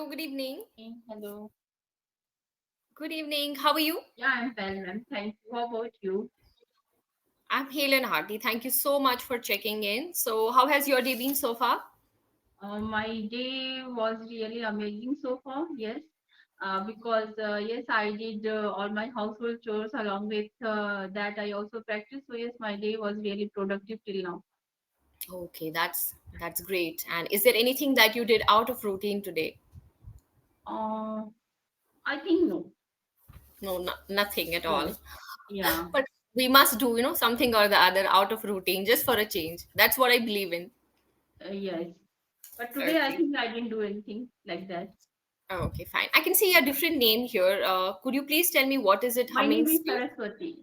Hello, good evening. Hello. Good evening. How are you? Yeah, I'm well, ma'am. Thank you. How about you? I'm Helen Hardy. Thank you so much for checking in. So, how has your day been so far? My day was really amazing so far. Yes, because yes, I did all my household chores along with that. I also practiced. So yes, my day was really productive till now. Okay, that's great. And is there anything that you did out of routine today? Uh, I think no. No, nothing at Yes. all. Yeah. But we must do, something or the other out of routine just for a change. That's what I believe in. Yes. But today I Okay. think I didn't do anything like that. Okay, fine. I can see a different name here. Could you please tell me what is it My humming name is space? Saraswati.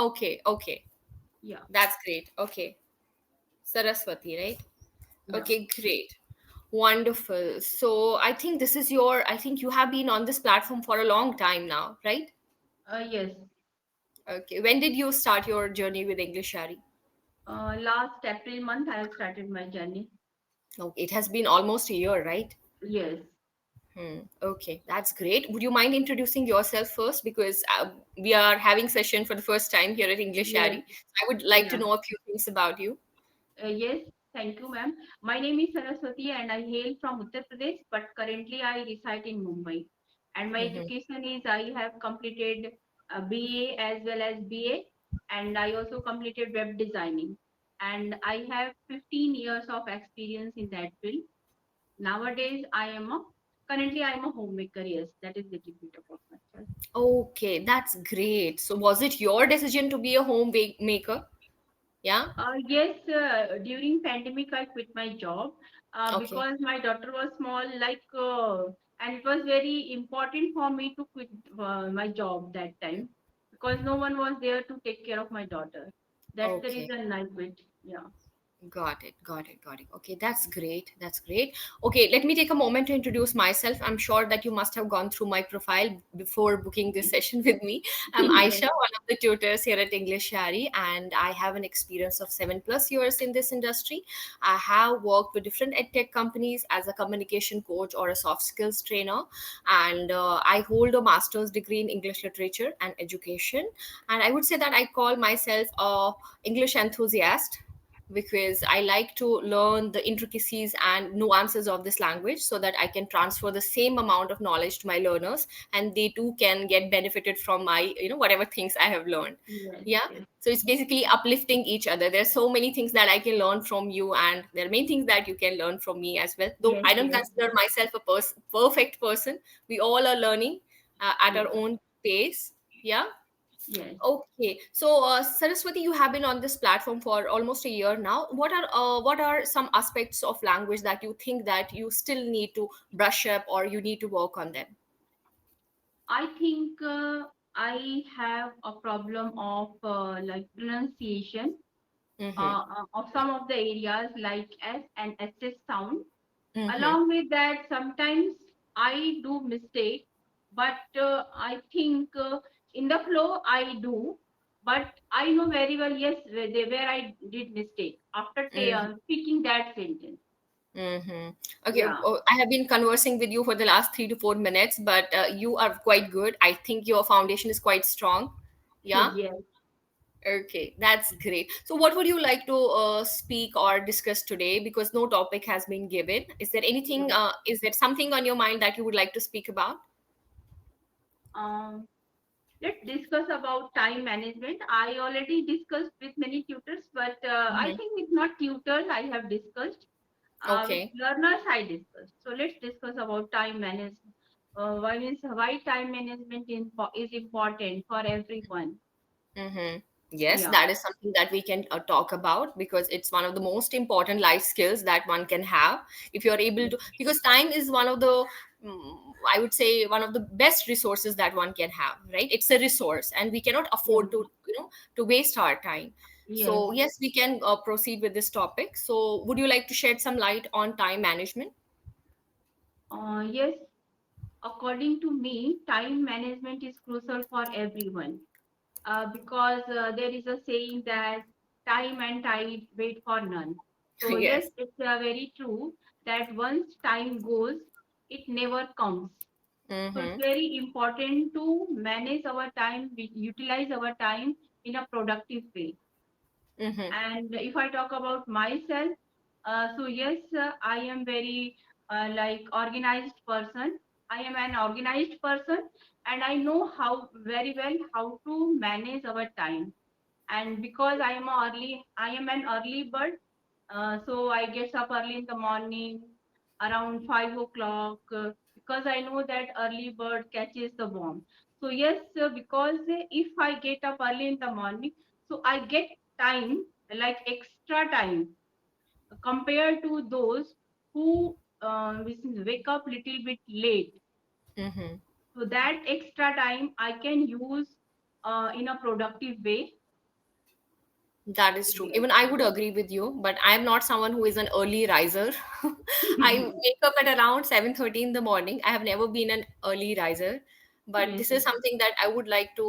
Okay, okay. Yeah. That's great. Okay. Saraswati, right? Yeah. Okay, great. Wonderful. So I think you have been on this platform for a long time now, right? Yes. Okay. When did you start your journey with English Shari? Last April month I have started my journey. Okay, it has been almost a year, right? Yes. Okay, that's great. Would you mind introducing yourself first? Because we are having session for the first time here at English Yes. Shari. I would like to Yeah. know a few things about you. Yes. Thank you, ma'am. My name is Saraswati and I hail from Uttar Pradesh, but currently I reside in Mumbai. And my Mm-hmm. education is I have completed BA as well as BA, and I also completed web designing. And I have 15 years of experience in that field. Nowadays, currently I am a homemaker. Yes, that is little bit about myself. Okay, that's great. So was it your decision to be a maker? Yeah. Yes, during pandemic, I quit my job Okay. because my daughter was small, and it was very important for me to quit my job that time because no one was there to take care of my daughter. That's the Okay. reason I quit. Yeah. Got it, got it, got it. Okay, that's great. That's great. Okay, let me take a moment to introduce myself. I'm sure that you must have gone through my profile before booking this session with me. I'm Yes. Aisha, one of the tutors here at EnglishYaari, and I have an experience of 7+ years in this industry. I have worked with different edtech companies as a communication coach or a soft skills trainer, and I hold a master's degree in English literature and education. And I would say that I call myself a English enthusiast because I like to learn the intricacies and nuances of this language so that I can transfer the same amount of knowledge to my learners and they too can get benefited from my, whatever things I have learned. Yes. Yeah. Yes. So it's basically uplifting each other. There's so many things that I can learn from you, and there are many things that you can learn from me as well. Though Yes. I don't Yes. consider myself a perfect person, we all are learning at our Yes. own pace. Yeah. Yes. Okay, so Saraswati, you have been on this platform for almost a year now. What are some aspects of language that you think that you still need to brush up or you need to work on them? I think I have a problem of pronunciation Mm-hmm. of some of the areas like S and SS sound. Mm-hmm. Along with that, sometimes I do mistake, but I think in the flow I do. But I know very well, yes, where I did mistake after speaking that sentence. Mm-hmm. Okay, Yeah. I have been conversing with you for the last 3 to 4 minutes, but you are quite good. I think your foundation is quite strong. Yeah. Yes. Okay, that's great. So, what would you like to speak or discuss today? Because no topic has been given. Is there anything? Yes. Is there something on your mind that you would like to speak about? Um, let's discuss about time management. I already discussed with many tutors, but I Hmm. think with not tutors I have discussed. With Okay. learners I discussed. So let's discuss about time management. Why time management is important for everyone. Mm-hmm. Yes, Yeah. that is something that we can talk about because it's one of the most important life skills that one can have. If you're able Yes. to, because time is one of the, I would say, one of the best resources that one can have, right? It's a resource, and we cannot Yeah. afford to waste our time. Yes. So, yes, we can proceed with this topic. So, would you like to shed some light on time management? Yes. According to me, time management is crucial for everyone because there is a saying that time and tide wait for none. So yes, Yes. it's very true that once time goes, it never comes. So it's Mm-hmm. very important to manage our time, utilize our time in a productive way. Mm-hmm. And if I talk about myself, so yes, I am very like organized person. I am an organized person, and I know how very well how to manage our time. And because I am an early bird, so I get up early in the morning around 5 o'clock, because I know that early bird catches the worm. So yes, because if I get up early in the morning, so I get time, like extra time, compared to those who which is wake up little bit late. Mm-hmm. So that extra time I can use in a productive way. That is true. Yes. Even I would agree with you, but I'm not someone who is an early riser. I wake up at around 7:30 in the morning. I have never been an early riser, but Yes, this is something that I would like to,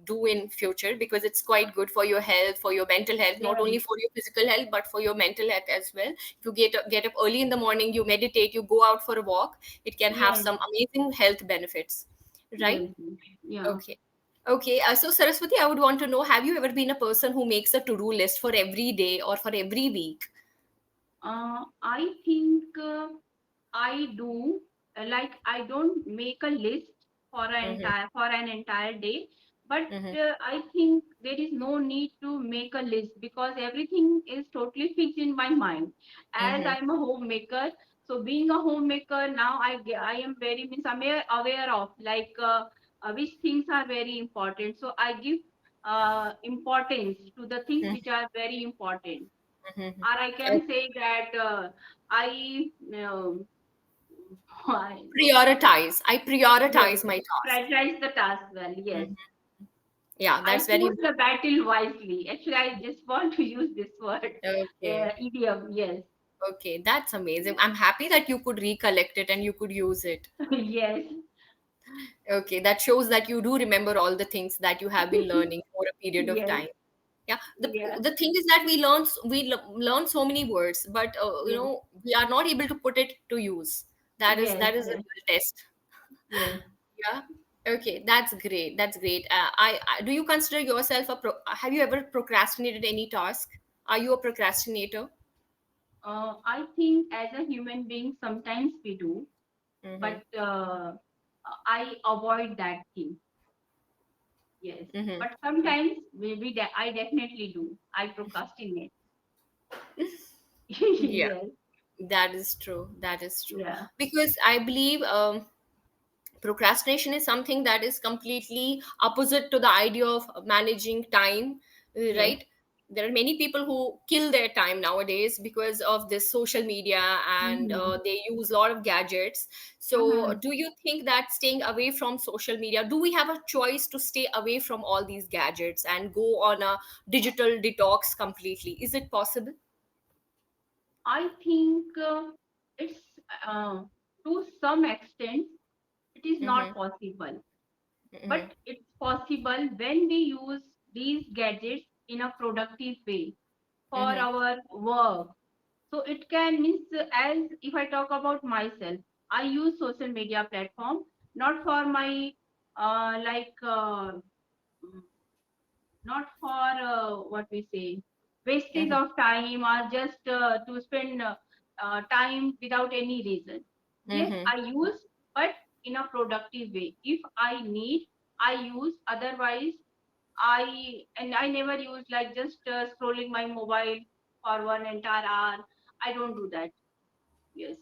do in future because it's quite good for your health, for your mental health, not yes, only for your physical health, but for your mental health as well. If you get up early in the morning, you meditate, you go out for a walk, it can have yes, some amazing health benefits, right? yes, yes. Yeah. Okay. Okay. So Saraswati, I would want to know, have you ever been a person who makes a to-do list for every day or for every week? I think I do. Like I don't make a list Mm-hmm. for an entire day, but Mm-hmm. I think there is no need to make a list because everything is totally fixed in my mind. As Mm-hmm. I'm a homemaker, so being a homemaker now, I am very means I'm aware of like which things are very important. So I give importance to the things which are very important, Mm-hmm. or I Okay. can say that I Prioritize. I yes, prioritize my task. prioritize the task well. Yes, Mhm. Yeah, I that's very choose the important. battle wisely. Actually, I just want to use this word, Okay. idiom. Yes, Okay, that's amazing. I'm happy that you could recollect it and you could use it. yes, Okay, that shows that you do remember all the things that you have been learning for a period of yes, time. Yeah, the yeah, the thing is that we learn so many words, but yes, we are not able to put it to use. That is yes, that is a yes, real test. yes. Yeah. Okay, that's great. That's great. I do you consider yourself have you ever procrastinated any task? Are you a procrastinator? I think as a human being, sometimes we do, Mm-hmm. but I avoid that thing. Yes, Mm-hmm. but sometimes I definitely do. I procrastinate. Yeah, Yes, that is true. That is true. yeah, Because I believe procrastination is something that is completely opposite to the idea of managing time, yes. right? There are many people who kill their time nowadays because of this social media, and Mm-hmm. they use a lot of gadgets. So Mm-hmm. do you think that staying away from social media, do we have a choice to stay away from all these gadgets and go on a digital detox completely? Is it possible? I think it's uh, to some extent it is Mm-hmm. not possible, Mm-hmm. but it's possible when we use these gadgets in a productive way for Mm-hmm. our work. So it can means as if I talk about myself, I use social media platform not for my like not for what we say wastage Mm-hmm. of time or just to spend time without any reason. Yes, Mm-hmm. I use, but in a productive way. If I need, I use. Otherwise, I never use like just scrolling my mobile for one entire hour. I don't do that. Yes.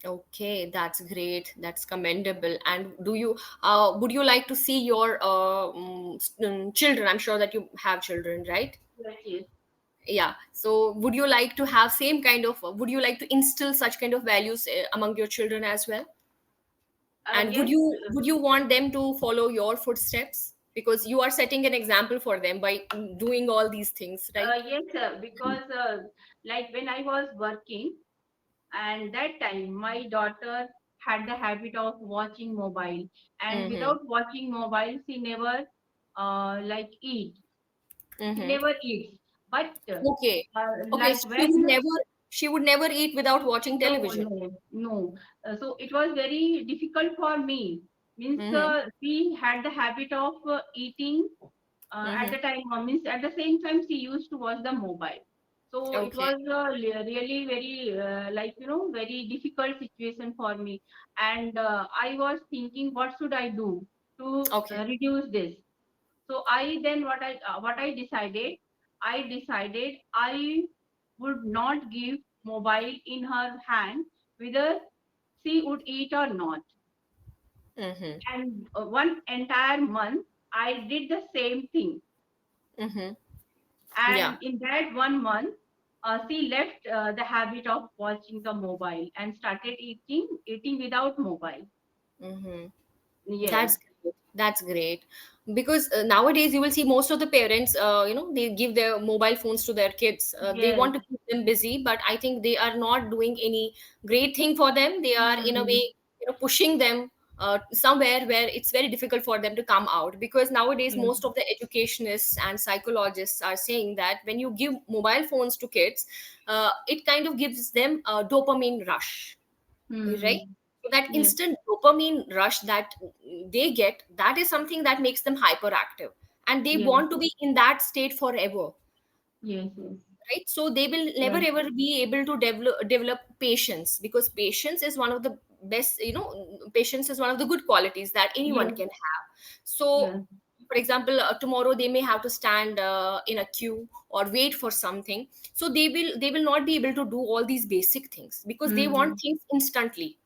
Okay, that's great. That's commendable. And would you like to see your children? I'm sure that you have children, right? Yes. Yes. Yeah. So, would you like to have same kind of? Would you like to instill such kind of values among your children as well? And would Yes. you want them to follow your footsteps because you are setting an example for them by doing all these things, right? Yes, because like when I was working, and that time my daughter had the habit of watching mobile, and Mm-hmm. without watching mobile she never like eat, she Mm-hmm. never eats. But Okay. Okay. like So she would when never. She would never eat without watching No, television. no, no. So it was very difficult for me. Means Mm-hmm. we had the habit of eating at Mm-hmm. the time. Means at the same time she used to watch the mobile. So it Okay. was really very like very difficult situation for me. And I was thinking, what should I do to Okay. reduce this? So I then what I decided, I would not give mobile in her hand whether she would eat or not. Mm-hmm. And one entire month I did the same thing. Mm-hmm. Yeah. And in that 1 month, she left the habit of watching the mobile and started eating without mobile. Mm-hmm. Yes, That's great. That's great. Because nowadays you will see most of the parents, they give their mobile phones to their kids. They yes. want to keep them busy, but I think they are not doing any great thing for them. They are in a Hmm. way, pushing them somewhere where it's very difficult for them to come out. Because nowadays Yes. most of the educationists and psychologists are saying that when you give mobile phones to kids, it kind of gives them a dopamine rush, right? Hmm. So that Yes. instant dopamine rush that they get, that is something that makes them hyperactive, and they Yes. want to be in that state forever, Yes. Yes. right? So they will never Right. ever be able to develop patience, because patience is one of the best, patience is one of the good qualities that anyone Yes. can have. So Yes. for example, tomorrow they may have to stand in a queue or wait for something, so they will not be able to do all these basic things because they want Hmm. things instantly,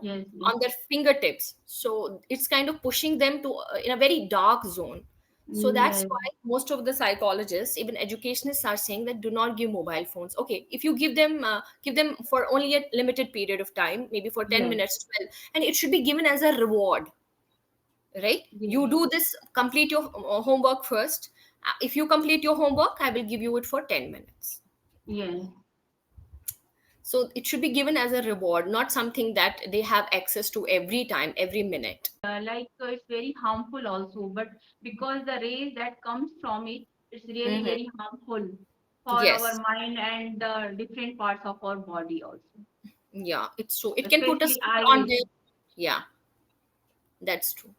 Yes. Yes. on their fingertips. So it's kind of pushing them to in a very dark zone. So that's Yes. why most of the psychologists, even educationists, are saying that do not give mobile phones. Okay, if you give them for only a limited period of time, maybe for 10 Yes. minutes, 12, and it should be given as a reward, right? Yes. You do this, complete your homework first. If you complete your homework, I will give you it for 10 minutes. Yes. So it should be given as a reward, not something that they have access to every time, every minute. Like it's very harmful also, but because the rays that comes from it, it's really Hmm. very harmful for our Yes. mind and the different parts of our body also, Yeah, it's true. It can put a especially strain on eyes. them. Yeah, that's true.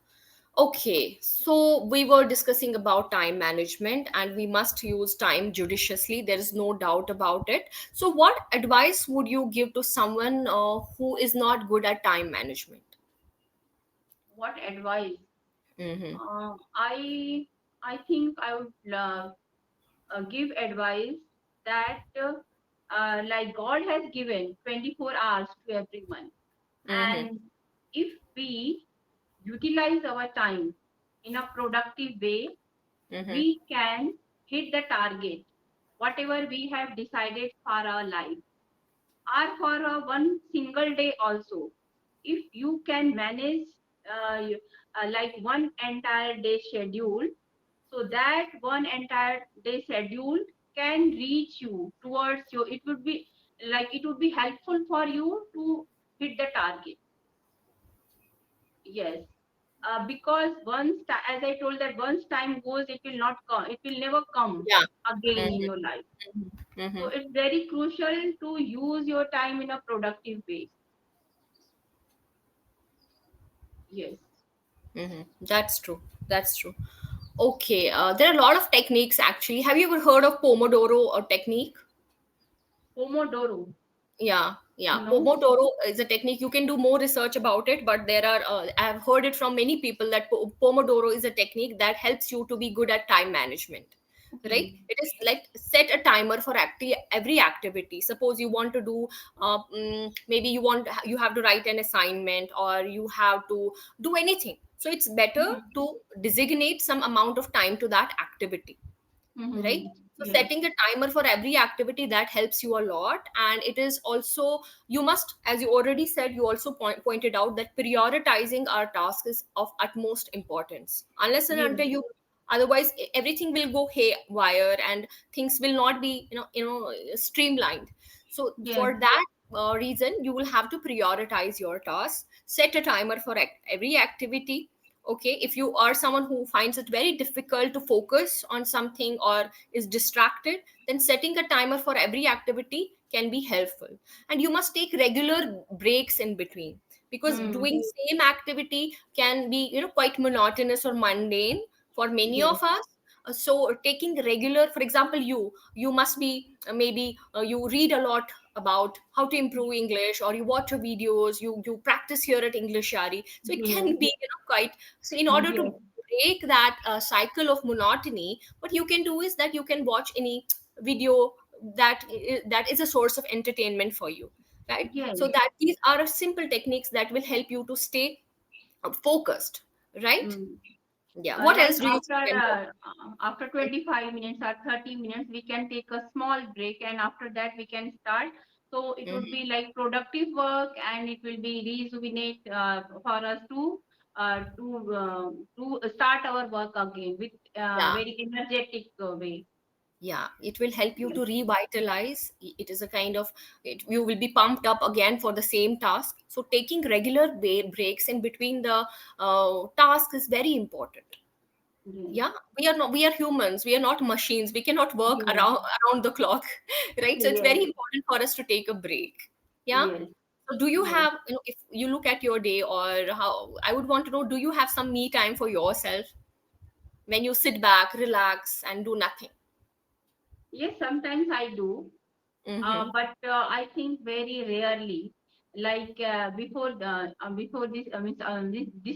Okay, so we were discussing about time management and we must use time judiciously. There is no doubt about it. So, what advice would you give to someone who is not good at time management? What advice? Mm-hmm. I think I would give advice that like God has given 24 hours to everyone, Mm-hmm. and if we utilize our time in a productive way, Mm-hmm. we can hit the target, whatever we have decided for our life, or for a one single day also. If you can manage like one entire day schedule, so that one entire day schedule can reach you towards you. It would be like it would be helpful for you to hit the target. Yes, because as I told that once time goes, it will not come. It will never come Yeah. again in your Mm-hmm. life. So Mm-hmm. it's very crucial to use your time in a productive way. Yes. Mm-hmm. That's true. That's true. Okay, there are a lot of techniques actually. Have you ever heard of Pomodoro or technique? Pomodoro. Yeah, yeah. No. Pomodoro is a technique. You can do more research about it, but there are, I've heard it from many people that Pomodoro is a technique that helps you to be good at time management. Right? Okay. It is like set a timer for every activity. Suppose you want to do, maybe you have to write an assignment or you have to do anything. So it's better Mhm. to designate some amount of time to that activity, right? Mhm. So Yes. setting a timer for every activity, that helps you a lot. And it is also, you must, as you already said, you also pointed out that prioritizing our task is of utmost importance. Unless and Yes. until you, otherwise everything will go haywire and things will not be, streamlined. So Yes. for that reason, you will have to prioritize your tasks, set a timer for every activity. Okay, if you are someone who finds it very difficult to focus on something or is distracted, then setting a timer for every activity can be helpful. And you must take regular breaks in between, because Hmm. doing same activity can be, quite monotonous or mundane for many Yes. of us. So taking regular, for example, you must be, maybe you read a lot about how to improve English, or you watch your videos, you practice here at EnglishYaari. So it can Yes. be, quite, so in order to Yes. break that cycle of monotony, what you can do is that you can watch any video that is a source of entertainment for you, right? Yes. So that these are simple techniques that will help you to stay focused, right? Mm. Yeah, what Like else do you think can work? after 25 minutes or 30 minutes, we can take a small break, and after that we can start. So it would Mhm. be like productive work, and it will be rejuvenate for us to start our work again with Yeah, very energetic way. yeah, it will help you Yes. to revitalize. It is a kind of, you will be pumped up again for the same task. So taking regular breaks in between the task is very important. Yes. Yeah, we are humans, we are not machines, we cannot work Yes. around the clock. Right? So it's Yes. very important for us to take a break. Yeah. Yes. So do you Yes. have, if you look at your day, or how, I would want to know, do you have some me time for yourself when you sit back, relax, and do nothing? Yes. Sometimes I do. Mm-hmm. But I think very rarely. Like this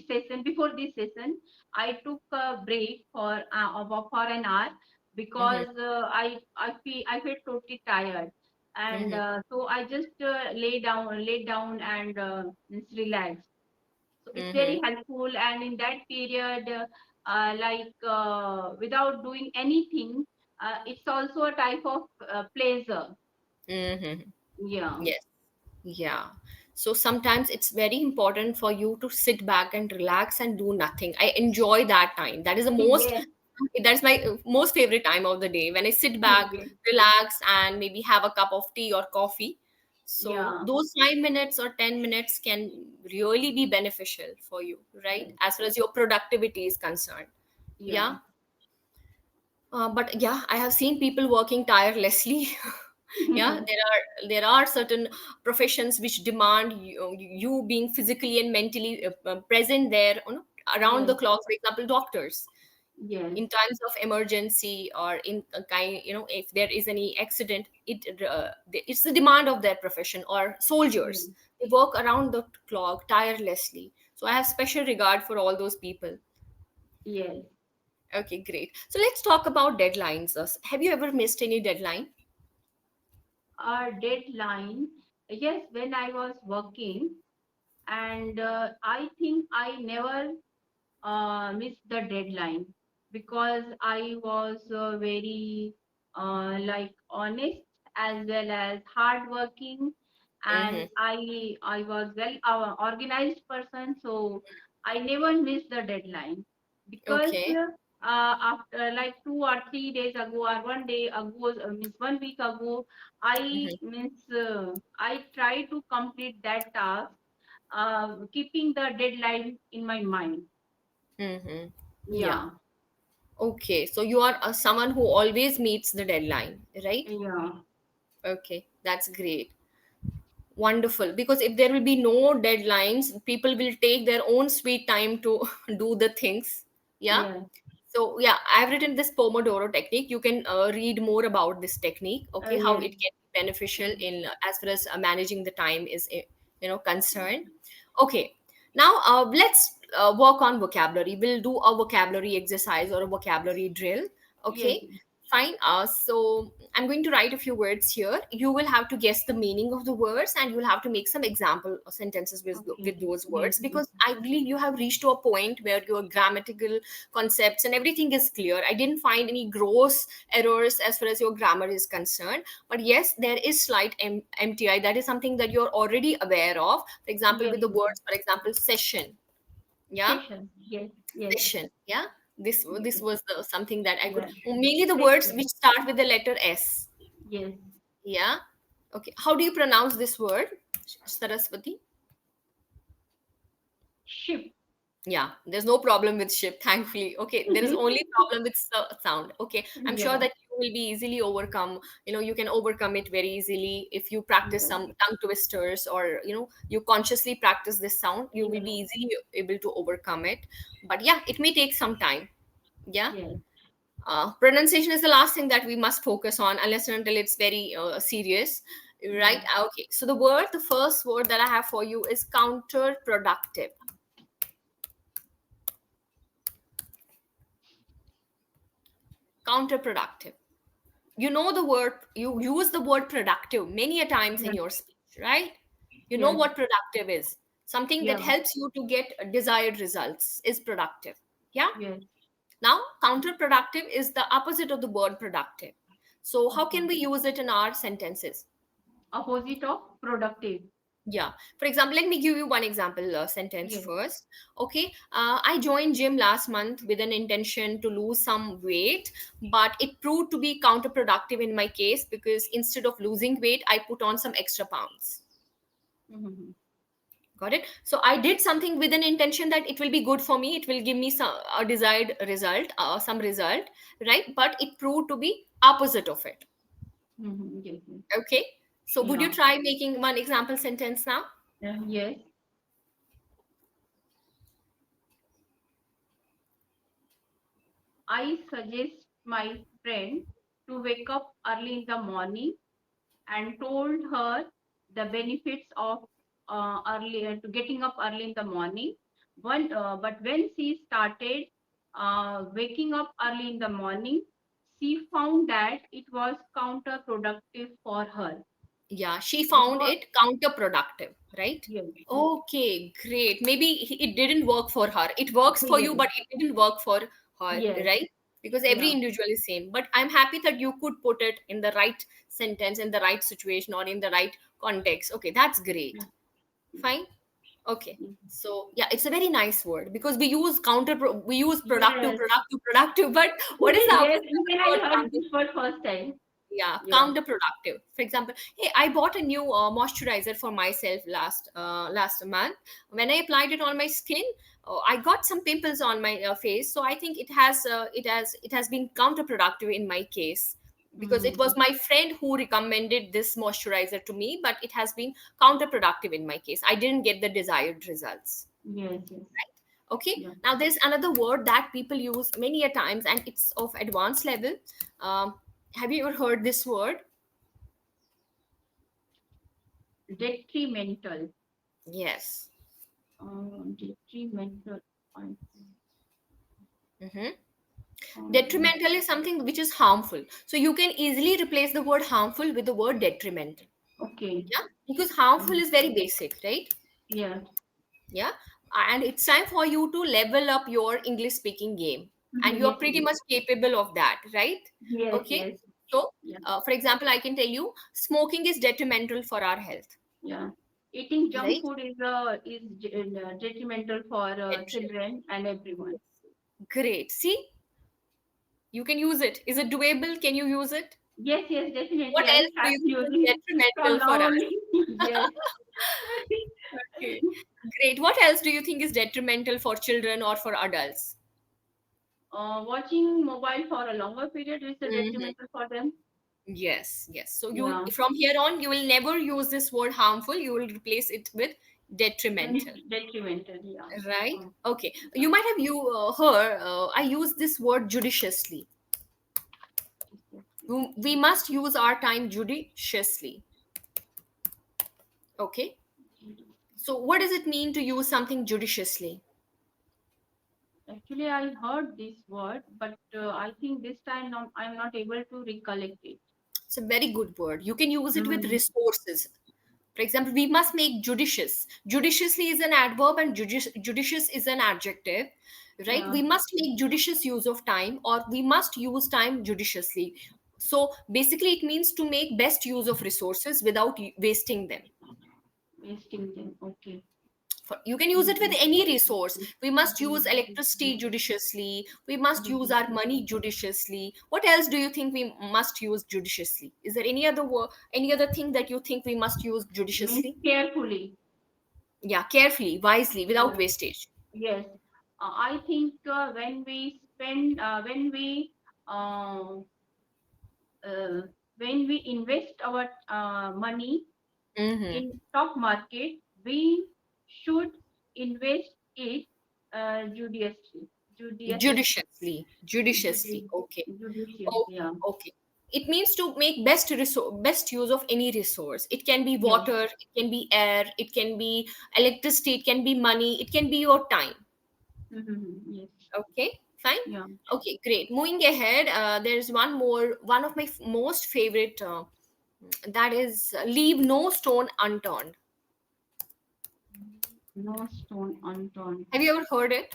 session, before this session, I took a break for an hour Mm-hmm. because I felt totally tired, and Mm-hmm. so I just lay down and just relax. So it's Mm-hmm. very helpful, and in that period, without doing anything, it's also a type of pleasure. Mm-hmm. Yeah. Yes. Yeah. So sometimes it's very important for you to sit back and relax and do nothing. I enjoy that time. That is the most, Yes. that's my most favorite time of the day, when I sit back, Yes. relax, and maybe have a cup of tea or coffee. So Yeah. those 5 minutes or 10 minutes can really be beneficial for you, right? Yes. As far as your productivity is concerned. Yeah. Yeah. But yeah, I have seen people working tirelessly. Yeah, there are certain professions which demand you being physically and mentally present there, around the Yes. clock. For example, doctors, Yes. in times of emergency, or in a kind, if there is any accident, it's the demand of their profession. Or soldiers, Yes. they work around the clock tirelessly. So I have special regard for all those people. Yes. Okay, great. So let's talk about deadlines. Have you ever missed any deadline? Deadline. Yes, when I was working, and I think I never missed the deadline because I was very like honest as well as hardworking, and Mm-hmm. I was well organized person, so I never missed the deadline because Okay. after like 2 or 3 days ago or one day ago, means one week ago, I Mm-hmm. means I try to complete that task, keeping the deadline in my mind. Mm-hmm. Yeah. Yeah, Okay. So you are someone who always meets the deadline, right? yeah, Okay. That's great. Wonderful. Because if there will be no deadlines, people will take their own sweet time to do the things. Yeah. yeah, So yeah, I've written this Pomodoro technique. You can read more about this technique. Okay, how yes, it can be beneficial in, as far as managing the time is, concerned. Okay, now let's work on vocabulary. We'll do a vocabulary exercise or a vocabulary drill. yes, Okay, fine. So I'm going to write a few words here. You will have to guess the meaning of the words, and you'll have to make some example sentences okay, with those yes, words, yes, because I believe you have reached to a point where your grammatical concepts and everything is clear. I didn't find any gross errors as far as your grammar is concerned. But yes, there is slight MTI. That is something that you're already aware of. For example, yes, with the yes. words, for example, session. Yeah, Session, yes, yes, session. Yeah, this yes, was something that I could, yeah, mainly the words session, which start with the letter S. yes, Yeah. Okay. How do you pronounce this word, Saraswati? ship, Yeah, there's no problem with ship, thankfully. Okay, there is only problem with sound. Okay, I'm sure yeah, that will be easily overcome. You can overcome it very easily if you practice Yes. some tongue twisters, or you consciously practice this sound. You will be Yes. easily able to overcome it. But yeah, it may take some time. Yeah. Yes. Pronunciation is the last thing that we must focus on, unless and until it's very serious, right? Yeah. Okay, so the first word that I have for you is counterproductive. Counterproductive. The word, you use the word productive many a times in Yes. your speech, right? You know Yes. what productive is. Something that Yeah. helps you to get desired results is productive. Yeah. Yes. Now, counterproductive is the opposite of the word productive. So how can Okay. we use it in our sentences? Opposite of productive. Yeah. For example, let me give you one example sentence Yes. first. Okay. I joined gym last month with an intention to lose some weight, but it proved to be counterproductive in my case, because instead of losing weight, I put on some extra pounds. Mhm. Got it? So I did something with an intention that it will be good for me. It will give me a desired result, some result, right? But it proved to be opposite of it. Mhm. Yes. Yes. Okay. So would you Yeah. try making one example sentence now? Yes. I suggest my friend to wake up early in the morning and told her the benefits of to getting up early in the morning. But when she started waking up early in the morning, she found that it was counterproductive for her. Yeah, she found Because it counterproductive, right? yes, Okay, great. Maybe it didn't work for her. It works for yes, you, but it didn't work for her, yes, right? Because every yeah, individual is same. But I'm happy that you could put it in the right sentence, in the right situation, or in the right context. Okay, that's great. Fine. Okay. So yeah, it's a very nice word, because we use productive, yes, productive, productive. But what is the yes. opposite of Even the I word heard counter? this for first time. Yeah, Yeah. counterproductive. For example, hey, I bought a new moisturizer for myself last month. When I applied it on my skin, I got some pimples on my face. So I think it has been counterproductive in my case, because it was Mm-hmm. my friend who recommended this moisturizer to me, but it has been counterproductive in my case. I didn't get the desired results. Yes, yes, Okay. yeah. Now there's another word that people use many a times, and it's of advanced level. um, have you ever heard this word? Detrimental. Yes. Detrimental. I Hmm. think. Detrimental is something which is harmful. So you can easily replace the word harmful with the word detrimental. Okay. Yeah. Because harmful Mhm. is very basic, right? Yeah. Yeah. And it's time for you to level up your English speaking game. And Mhm. you are Yes, pretty yes, much capable of that, right? yes, Okay. yes. So, Yeah, for example, I can tell you smoking is detrimental for our health, yeah. Eating junk right? food is detrimental for Detrimental. children and everyone. Great. See, you can use it. Is it doable? Can you use it? Yes, yes, What definitely. I'll else do start you think is using from detrimental for now us? only. Yes. Okay, great. What else do you think is detrimental for children or for adults? Watching mobile for a longer period is a Hmm. detrimental for them. Yes, yes. So you, Yeah. from here on, you will never use this word harmful. You will replace it with detrimental, Detrimental. Yeah. right? Oh, Okay. yeah. You might have heard. I use this word judiciously. Yes, yes, We must use our time judiciously. Okay. yes. So what does it mean to use something judiciously? Actually, I heard this word, but I think this time I'm not able to recollect it. It's a very good word. You can use it with Mm-hmm. resources. For example, we must make judicious. Judiciously is an adverb and judicious is an adjective, right? Yeah, We must make judicious use of time, or we must use time judiciously. So basically, it means to make best use of resources without wasting them. wasting them. Okay. You can use it with any resource. We must use electricity judiciously. We must use our money judiciously. What else do you think we must use judiciously? Is there any other thing that you think we must use Means judiciously? carefully. Yeah, carefully, wisely, without Yeah. wastage. Yes. I think when we spend, when we uh, uh, when we invest our money Mm-hmm. in stock market, we should invest it judiciously. Judiciously. Judiciously. Okay. Judicious, Okay. yeah. Okay. It means to make best use of any resource. It can be Yes. water, it can be air, it can be electricity, it can be money, it can be your time. Yes. Okay, fine. Yeah. Okay, great. Moving ahead, there's one more, one of my most favorite, that is leave no stone unturned. No stone unturned. Have you ever heard it?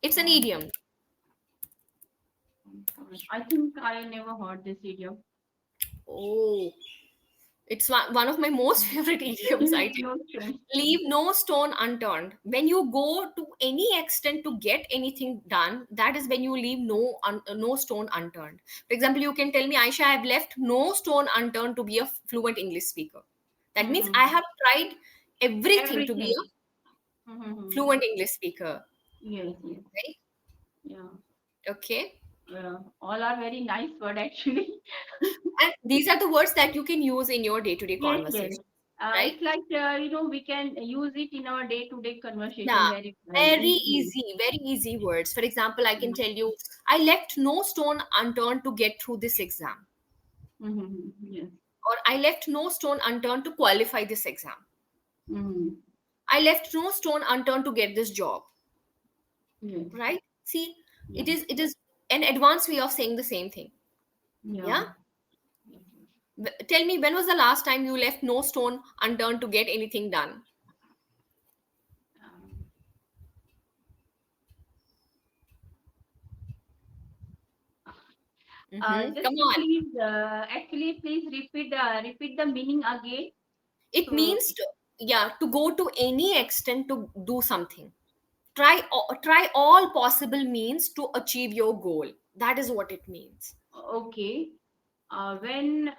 It's an Um, idiom. I think I never heard this idiom. Oh, it's one of my most favorite idioms, I tell No you. stone. Leave no stone unturned. When you go to any extent to get anything done, that is when you leave no stone unturned. For example, you can tell me, Aisha, I have left no stone unturned to be a fluent English speaker. That means I Mm-hmm. have tried everything to be Everything. a Mm-hmm. fluent English speaker, Yes, yes. right? Yeah. Okay. All are very nice word actually. And these are the words that you can use in your day-to-day Yes, yes. conversation, right? It's like we can use it in our day-to-day conversation Yeah, very easily. very easy words. For example, I can Yeah. tell you, I left no stone unturned to get through this exam, Yes. or I left no stone unturned to qualify this exam. Mm-hmm. I left no stone unturned to get this job, Yes. right? See, Yeah. it is an advanced way of saying the same thing. Yeah. Yeah. Yes, yes. Tell me, when was the last time you left no stone unturned to get anything done? Um, Come just on. please, actually, please repeat the meaning again. It So, means to, yeah, to go to any extent to do something. Try all possible means to achieve your goal. That is what it means. okay, when